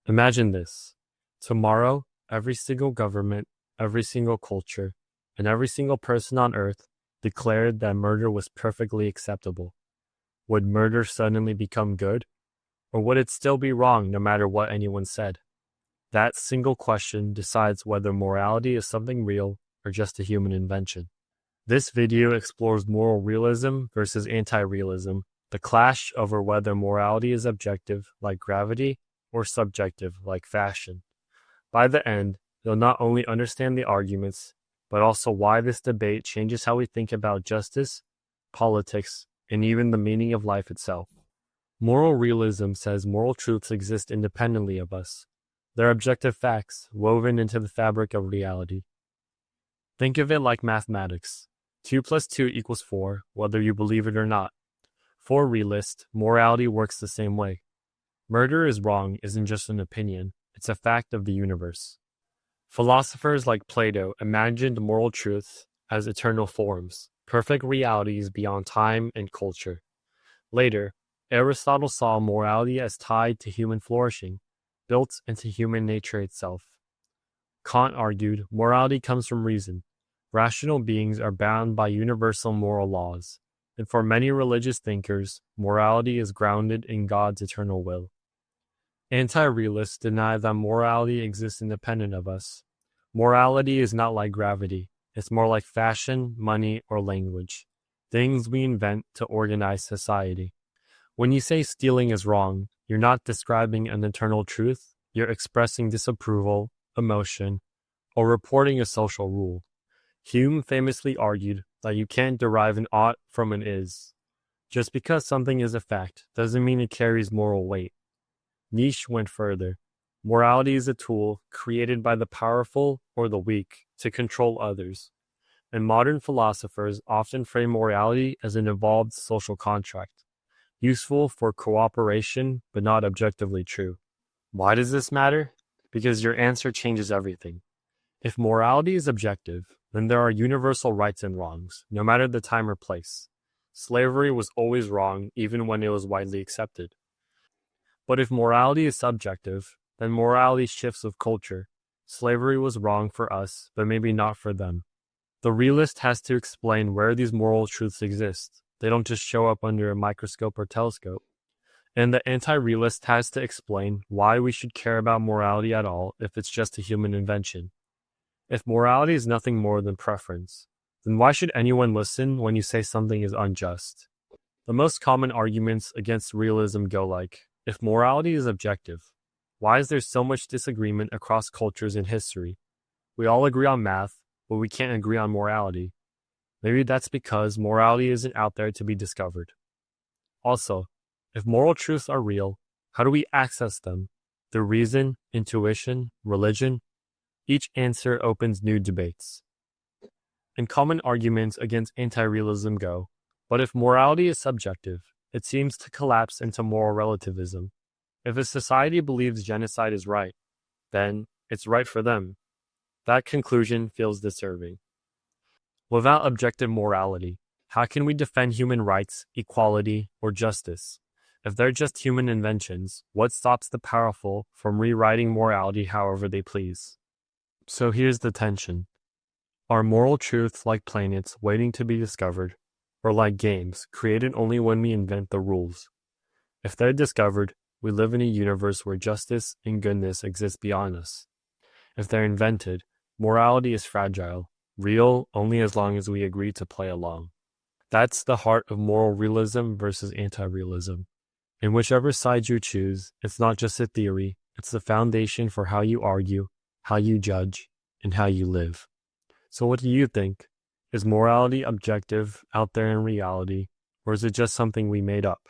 Imagine this. Tomorrow, every single government, every single culture, and every single person on earth declared that murder was perfectly acceptable. Would murder suddenly become good? Or would it still be wrong no matter what anyone said? That single question decides whether morality is something real or just a human invention. This video explores moral realism versus anti-realism, the clash over whether morality is objective, like gravity, or subjective, like fashion. By the end, you'll not only understand the arguments, but also why this debate changes how we think about justice, politics, and even the meaning of life itself. Moral realism says moral truths exist independently of us. They're objective facts woven into the fabric of reality. Think of it like mathematics. 2 plus 2 equals 4, whether you believe it or not. For realists, morality works the same way. Murder is wrong isn't just an opinion, it's a fact of the universe. Philosophers like Plato imagined moral truths as eternal forms, perfect realities beyond time and culture. Later, Aristotle saw morality as tied to human flourishing, built into human nature itself. Kant argued morality comes from reason. Rational beings are bound by universal moral laws, and for many religious thinkers, morality is grounded in God's eternal will. Anti-realists deny that morality exists independent of us. Morality is not like gravity. It's more like fashion, money, or language, things we invent to organize society. When you say stealing is wrong, you're not describing an eternal truth, you're expressing disapproval, emotion, or reporting a social rule. Hume famously argued that you can't derive an ought from an is. Just because something is a fact doesn't mean it carries moral weight. Nietzsche went further. Morality is a tool created by the powerful or the weak to control others. And modern philosophers often frame morality as an evolved social contract, useful for cooperation but not objectively true. Why does this matter? Because your answer changes everything. If morality is objective, then there are universal rights and wrongs, no matter the time or place. Slavery was always wrong, even when it was widely accepted. But if morality is subjective, then morality shifts with culture. Slavery was wrong for us, but maybe not for them. The realist has to explain where these moral truths exist. They don't just show up under a microscope or telescope. And the anti-realist has to explain why we should care about morality at all if it's just a human invention. If morality is nothing more than preference, then why should anyone listen when you say something is unjust? The most common arguments against realism go like, if morality is objective, why is there so much disagreement across cultures in history? We all agree on math, but we can't agree on morality. Maybe that's because morality isn't out there to be discovered. Also, if moral truths are real, how do we access them? Through reason, intuition, religion? Each answer opens new debates. And common arguments against anti-realism go, but if morality is subjective, it seems to collapse into moral relativism. If a society believes genocide is right, then it's right for them. That conclusion feels disturbing. Without objective morality, how can we defend human rights, equality, or justice? If they're just human inventions, what stops the powerful from rewriting morality however they please? So here's the tension. Are moral truths like planets waiting to be discovered, or like games created only when we invent the rules? If they're discovered, we live in a universe where justice and goodness exist beyond us. If they're invented, morality is fragile, real only as long as we agree to play along. That's the heart of moral realism versus anti-realism. In whichever side you choose, it's not just a theory, it's the foundation for how you argue, how you judge, and how you live. So what do you think? Is morality objective out there in reality, or is it just something we made up?